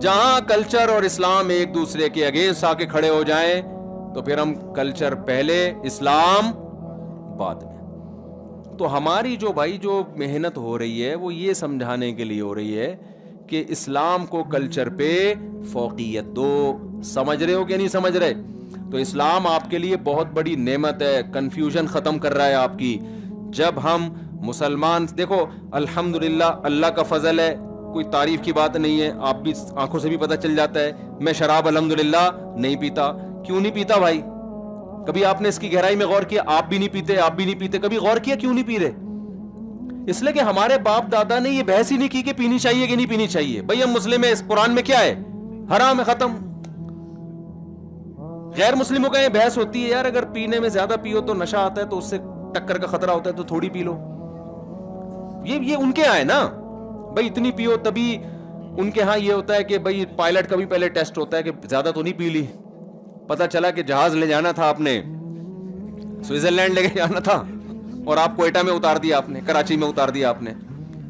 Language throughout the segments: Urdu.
جہاں کلچر اور اسلام ایک دوسرے کے اگینسٹ آ کے کھڑے ہو جائیں تو پھر ہم کلچر پہلے اسلام بعد میں. تو ہماری جو بھائی جو محنت ہو رہی ہے وہ یہ سمجھانے کے لیے ہو رہی ہے کہ اسلام کو کلچر پہ فوقیت دو. سمجھ رہے ہو کہ نہیں سمجھ رہے؟ تو اسلام آپ کے لیے بہت بڑی نعمت ہے, کنفیوژن ختم کر رہا ہے آپ کی. جب ہم مسلمان, دیکھو الحمدللہ اللہ کا فضل ہے, کوئی تعریف کی بات نہیں ہے, آپ بھی آنکھوں سے بھی پتہ چل جاتا ہے. میں شراب الحمدللہ نہیں پیتا. کیوں نہیں پیتا بھائی؟ کبھی آپ نے اس کی گہرائی میں غور کیا؟ آپ بھی نہیں پیتے, آپ بھی نہیں پیتے, کبھی غور کیا کیوں نہیں پی رہے؟ اس لیے کہ ہمارے باپ دادا نے یہ بحث ہی نہیں کی کہ پینی چاہیے کہ نہیں پینی چاہیے. بھائی ہم مسلم ہیں, اس قرآن میں کیا ہے؟ حرام ہے, ختم. غیر مسلموں کا یہ بحث ہوتی ہے, یار اگر پینے میں زیادہ پیو تو نشہ آتا ہے تو اس سے ٹکر کا خطرہ ہوتا ہے تو تھوڑی پی لو. یہ ان کے یہاں ہے نا بھائی, اتنی پیو تبھی. ان کے ہاں یہ ہوتا ہے کہ بھائی پائلٹ کا بھی پہلے ٹیسٹ ہوتا ہے کہ زیادہ تو نہیں پی لی. پتا چلا کہ جہاز لے جانا تھا آپ نے, سوئٹزرلینڈ لے کے جانا تھا, اور آپ کوئٹہ میں اتار دیا آپ نے, کراچی میں اتار دیا آپ نے,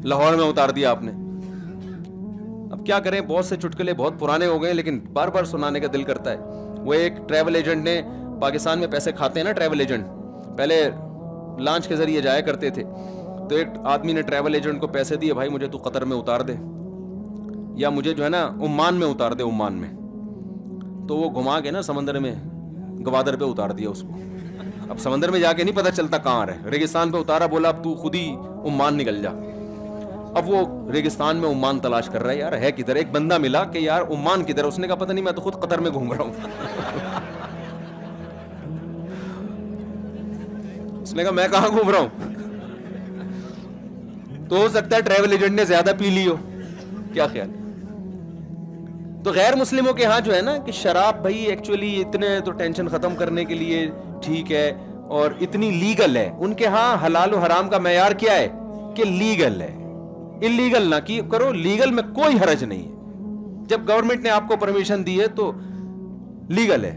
لاہور میں اتار دیا آپ نے. اب کیا کریں, بہت سے چٹکلے بہت پرانے ہو گئے لیکن بار بار سنانے کا دل کرتا ہے. وہ ایک ٹریول ایجنٹ نے, پاکستان میں پیسے کھاتے ہیں نا ٹریول ایجنٹ, پہلے لانچ کے ذریعے جایا کرتے تھے, تو ایک آدمی نے ٹریول ایجنٹ کو پیسے دیے, بھائی مجھے تو قطر میں اتار دے, یا مجھے جو ہے نا عمان میں اتار دے, عمان میں. تو وہ گھما کے نا سمندر میں گوادر پہ اتار دیا اس کو. اب سمندر میں جا کے نہیں پتہ چلتا کہاں رہے, ریگستان پہ اتارا, بولا اب تو خود ہی عمان نکل جا. اب وہ ریگستان میں عمان تلاش کر رہا ہے, یار ہے کدھر. ایک بندہ ملا کہ یار عمان کدھر, اس نے کہا پتہ نہیں, میں تو خود قطر میں گھوم رہا ہوں. اس نے کہا میں کہاں گھوم رہا ہوں. تو ہو سکتا ہے ٹریول ایجنٹ نے زیادہ پی لی ہو, کیا خیال. تو غیر مسلموں کے ہاں جو ہے نا کہ شراب بھائی ایکچولی اتنے تو ٹینشن ختم کرنے کے لیے ٹھیک ہے اور اتنی لیگل ہے. ان کے ہاں حلال و حرام کا معیار کیا ہے کہ لیگل ہے. انلیگل نہ کی کرو, لیگل میں کوئی حرج نہیں ہے. جب گورنمنٹ نے آپ کو پرمیشن دی ہے تو لیگل ہے.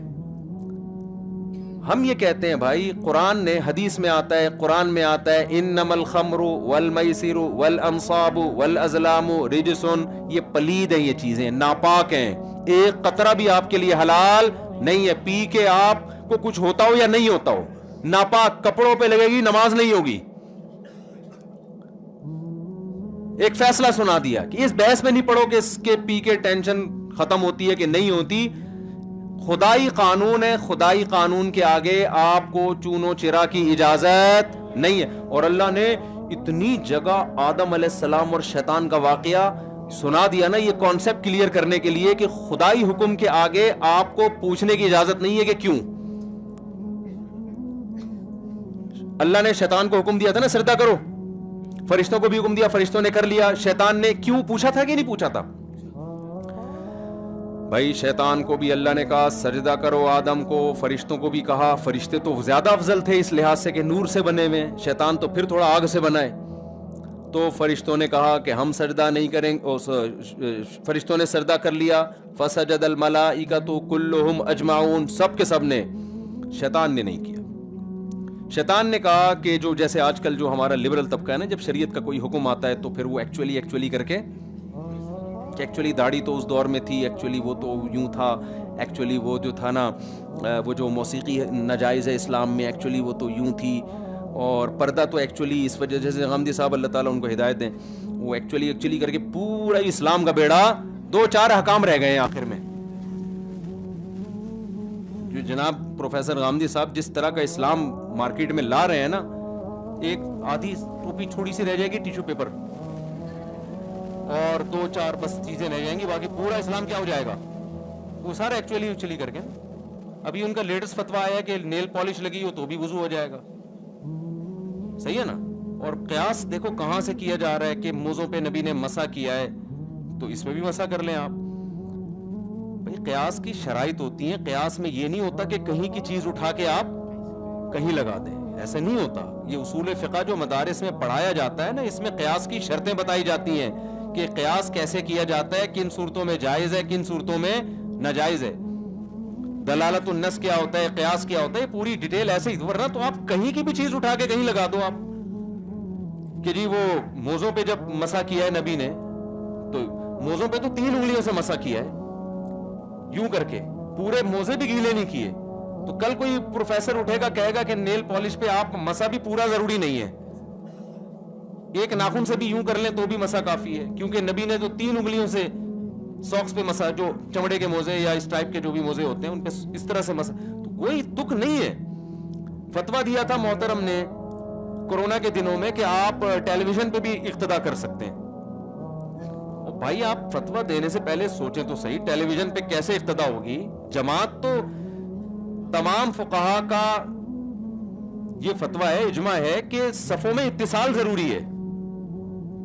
ہم یہ کہتے ہیں بھائی, قرآن نے, حدیث میں آتا ہے, قرآن میں آتا ہے, انما الخمر والمیسر والانصاب والازلام رجس, یہ پلید ہیں, یہ چیزیں ناپاک ہیں. ایک قطرہ بھی آپ کے لیے حلال نہیں ہے. پی کے آپ کو کچھ ہوتا ہو یا نہیں ہوتا ہو, ناپاک کپڑوں پہ لگے گی, نماز نہیں ہوگی. ایک فیصلہ سنا دیا کہ اس بحث میں نہیں پڑھو کہ اس کے پی کے ٹینشن ختم ہوتی ہے کہ نہیں ہوتی. خدائی قانون ہے, خدائی قانون کے آگے آپ کو چونو چرا کی اجازت نہیں ہے. اور اللہ نے اتنی جگہ آدم علیہ السلام اور شیطان کا واقعہ سنا دیا نا, یہ کانسیپٹ کلیئر کرنے کے لیے کہ خدائی حکم کے آگے آپ کو پوچھنے کی اجازت نہیں ہے کہ کیوں. اللہ نے شیطان کو حکم دیا تھا نا سجدہ کرو, فرشتوں کو بھی حکم دیا, فرشتوں نے کر لیا. شیطان نے کیوں پوچھا تھا کہ نہیں پوچھا تھا؟ بھائی شیطان کو بھی اللہ نے کہا سجدہ کرو آدم کو, فرشتوں کو بھی کہا. فرشتے تو زیادہ افضل تھے اس لحاظ سے کہ نور سے بنے ہوئے, شیطان تو پھر تھوڑا آگ سے بنا ہے. تو فرشتوں نے کہا کہ ہم سجدہ نہیں کریں گے, فرشتوں نے سجدہ کر لیا. فسجد الملائکۃ کلہم اجمعون, سب کے سب نے. شیطان نے نہیں کیا. شیطان نے کہا کہ جو جیسے آج کل جو ہمارا لبرل طبقہ ہے نا, جب شریعت کا کوئی حکم آتا ہے تو پھر وہ ایکچولی کر کے کہ ایکچولی داڑھی تو اس دور میں تھی, ایکچولی وہ تو یوں تھا, ایکچولی وہ جو تھا نا وہ جو موسیقی ناجائز ہے اسلام میں, ایکچولی وہ تو یوں تھی. اور پردہ تو ایکچولی اس وجہ جیسے غامدی صاحب اللہ تعالیٰ ان کو ہدایت دیں, وہ ایکچولی کر کے پورا اسلام کا بیڑا 2-4 احکام رہ گئے ہیں آخر میں. جو جناب پروفیسر غامدی صاحب جس طرح کا اسلام مارکیٹ میں لا رہے ہیں نا, ایک آدھی ٹوپی چھوڑی سی رہ جائے گی ٹیشو پیپر, اور 2-4 بس چیزیں رہ جائیں گی, باقی پورا اسلام کیا ہو جائے گا, وہ سارا ایکچولی کر کے. ابھی ان کا لیٹسٹ فتویٰ آیا کہ نیل پالش لگی ہو تو بھی وضو ہو جائے گا. صحیح ہے نا. اور قیاس دیکھو کہاں سے کیا جا رہا ہے کہ موزوں پہ نبی نے مسح کیا ہے تو اس میں بھی مسح کر لیں آپ. بھائی قیاس کی شرائط ہوتی ہیں, قیاس میں یہ نہیں ہوتا کہ کہیں کی چیز اٹھا کے آپ کہیں لگا دیں, ایسے نہیں ہوتا. یہ اصول فقہ جو مدارس میں پڑھایا جاتا ہے نا, اس میں قیاس کی شرطیں بتائی جاتی ہیں کہ قیاس کیسے کیا جاتا ہے, کن صورتوں میں جائز ہے, کن صورتوں میں ناجائز ہے. دلالت النص کیا ہوتا ہے, قیاس کیا ہوتا ہے, پوری ڈیٹیل ایسے ہی. ورنہ تو آپ کہیں کی بھی چیز اٹھا کے کہیں لگا دو آپ کہ جی وہ موزوں پہ جب مسح کیا ہے نبی نے, تو موزوں پہ تو 3 انگلیوں سے مسا کیا ہے یوں کر کے, پورے موزے بھی گیلے نہیں کیے. تو کل کوئی پروفیسر اٹھے گا کہے گا کہ نیل پالش پہ آپ مسا بھی پورا ضروری نہیں ہے, ایک ناخن سے بھی یوں کر لیں تو بھی مسا کافی ہے, کیونکہ نبی نے تو 3 انگلیوں سے ساکس پہ مسا, جو چمڑے کے موزے یا اس ٹائپ کے جو بھی موزے ہوتے ہیں ان پہ اس طرح سے مسا, تو کوئی تک نہیں ہے. فتویٰ دیا تھا محترم نے کورونا کے دنوں میں کہ آپ ٹیلی ویژن پہ بھی اقتدا کر سکتے ہیں. بھائی آپ فتویٰ دینے سے پہلے سوچیں تو صحیح, ٹیلی ویژن پہ کیسے اقتدا ہوگی؟ جماعت تو تمام فقہا کا یہ فتویٰ ہے, اجماع ہے کہ صفوں میں اتصال ضروری ہے.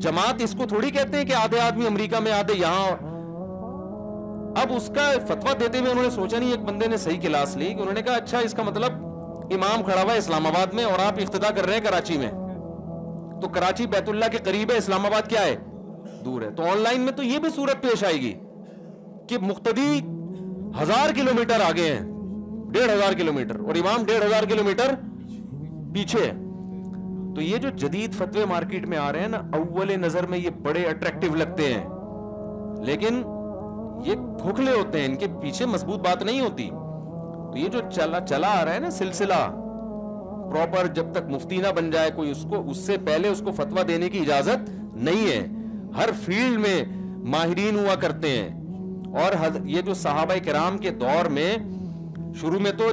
جماعت اس کو تھوڑی کہتے ہیں کہ آدھے آدمی امریکہ میں آدھے یہاں. اب اس کا فتویٰ دیتے ہوئے انہوں نے سوچا نہیں, ایک بندے نے صحیح کلاس لی کہ انہوں نے کہا اچھا اس کا مطلب امام کھڑا ہوا ہے اسلام آباد میں اور آپ اقتدا کر رہے ہیں کراچی میں, تو کراچی بیت اللہ کے قریب ہے, اسلام آباد کیا ہے دور ہے. تو آن لائن میں تو یہ بھی صورت پیش آئے گی کہ مقتدی 1000 کلومیٹر آگے ہیں, 1500 کلومیٹر, اور امام 1500 کلومیٹر پیچھے ہے. تو یہ جو جدید فتوے مارکیٹ میں آ رہے ہیں نا, اول نظر میں یہ بڑے اٹریکٹیو لگتے ہیں, لیکن یہ کھوکھلے ہوتے ہیں, ان کے پیچھے مضبوط بات نہیں ہوتی. تو یہ جو چلا آ رہا ہے نا سلسلہ پراپر, جب تک مفتی نہ بن جائے کوئی اس سے پہلے اس کو فتویٰ دینے کی اجازت نہیں ہے. ہر فیلڈ میں ماہرین ہوا کرتے ہیں, اور یہ جو صحابہ کرام کے دور میں شروع میں تو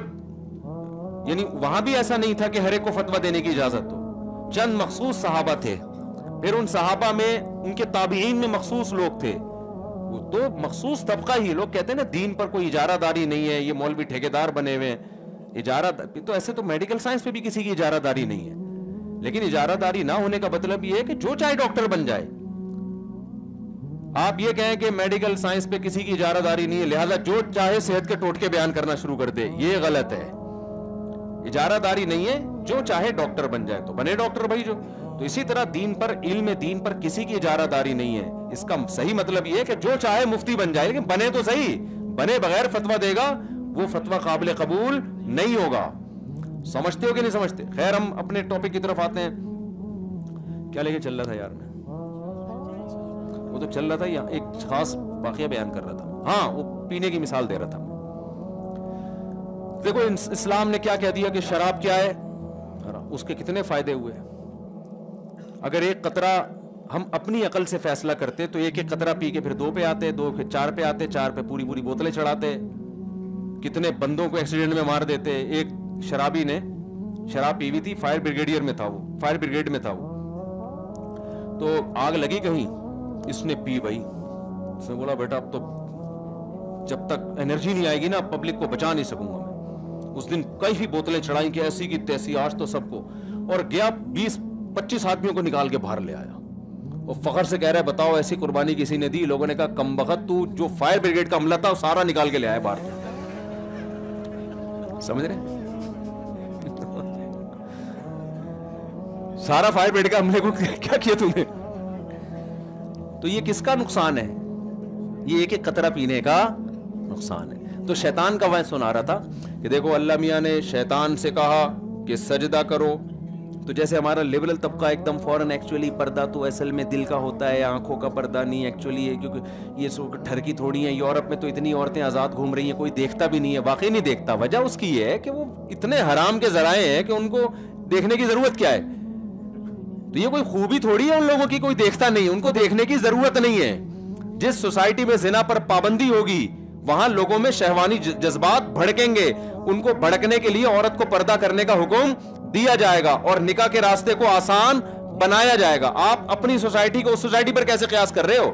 یعنی وہاں بھی ایسا نہیں تھا کہ ہر ایک کو فتویٰ دینے کی اجازت ہو, چند مخصوص صحابہ تھے, پھر ان صحابہ میں ان کے تابعین میں مخصوص لوگ تھے, تو مخصوص طبقہ ہی. لوگ کہتے ہیں نا دین پر کوئی اجارہ داری نہیں ہے, یہ مولوی ٹھیکیدار بنے ہوئے ہیں, اجارہ تو ایسے تو میڈیکل سائنس پہ بھی کسی کی اجارہ داری نہیں ہے, لیکن اجارہ داری نہ ہونے کا مطلب یہ ہے کہ جو چاہے ڈاکٹر بن جائے. آپ یہ کہیں کہ میڈیکل سائنس پہ کسی کی اجارہ داری نہیں ہے لہذا جو چاہے صحت کے ٹوٹکے بیان کرنا شروع کر دے, یہ غلط ہے. اجارہ داری نہیں ہے, جو چاہے ڈاکٹر بن جائے تو بنے ڈاکٹر بھائی جو. تو اسی طرح دین پر, علم دین پر کسی کی اجارہ داری نہیں ہے. اس کا صحیح مطلب یہ ہے کہ جو چاہے مفتی بن جائے, لیکن بنے تو صحیح, بنے بغیر فتویٰ دے گا وہ فتویٰ قابل قبول نہیں ہوگا. سمجھتے ہو کہ نہیں سمجھتے؟ خیر ہم اپنے ٹاپک کی طرف آتے ہیں. کیا لے کے چل رہا تھا یار میں, وہ تو چل رہا تھا یا ایک خاص واقعہ بیان کر رہا تھا. ہاں وہ پینے کی مثال دے رہا تھا. دیکھو اسلام نے کیا کہہ دیا کہ شراب کیا ہے, اس کے کتنے فائدے ہوئے. اگر ایک قطرہ ہم اپنی عقل سے فیصلہ کرتے تو ایک ایک قطرہ پی کے پھر 2 پہ آتے, 2 پھر 4 پہ آتے, 4 پہ پوری پوری بوتلیں چڑھاتے, کتنے بندوں کو ایکسیڈنٹ میں مار دیتے. ایک شرابی نے شراب پی ہوئی تھی, فائر بریگیڈیئر میں تھا وہ, فائر بریگیڈ میں تھا وہ, تو آگ لگی کہیں, اس نے پی بھائی, اس نے بولا بیٹا اب تو جب تک انرجی نہیں آئے گی نا پبلک کو بچا نہیں سکوں گا میں. اس دن کئی بوتلیں چڑھائیں کہ ایسی کی تیسی آج تو سب کو, اور گیا 20-25 آدمیوں کو نکال کے باہر لے آیا. وہ فخر سے کہہ رہا ہے بتاؤ ایسی قربانی کسی نے دی؟ لوگوں نے کہا کم بخت تو جو فائر بریگیڈ کا عملہ تھا وہ سارا نکال کے لے آیا باہر. سمجھ رہے سارا فائر بریگیڈ کا عملے کو کیا کیا تم نے؟ تو یہ کس کا نقصان ہے؟ یہ ایک ایک قطرہ پینے کا نقصان ہے. تو شیطان کا وعظ سنا رہا تھا کہ دیکھو اللہ میاں نے شیطان سے کہا کہ سجدہ کرو, تو جیسے ہمارا لبرل طبقہ ایک دم فوراً ایکچولی پردہ تو اصل میں دل کا ہوتا ہے, آنکھوں کا پردہ نہیں ایکچولی ہے, کیونکہ یہ سو ٹھرکی تھوڑی ہیں. یورپ میں تو اتنی عورتیں آزاد گھوم رہی ہیں, کوئی دیکھتا بھی نہیں ہے, واقعی نہیں دیکھتا. وجہ اس کی یہ ہے کہ وہ اتنے حرام کے ذرائع ہیں کہ ان کو دیکھنے کی ضرورت کیا ہے. تو یہ کوئی خوبی تھوڑی ہے ان لوگوں کی, کوئی دیکھتا نہیں, ان کو دیکھنے کی ضرورت نہیں ہے. جس سوسائٹی میں زنا پر پابندی ہوگی وہاں لوگوں میں شہوانی جذبات بھڑکیں گے, ان کو بھڑکنے کے لیے عورت کو پردہ کرنے کا حکم دیا جائے گا اور نکاح کے راستے کو آسان بنایا جائے گا. آپ اپنی سوسائٹی کو اس سوسائٹی پر کیسے قیاس کر رہے ہو؟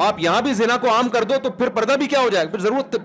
آپ یہاں بھی زنا کو عام کر دو تو پھر پردہ بھی کیا ہو جائے گا, پھر ضرورت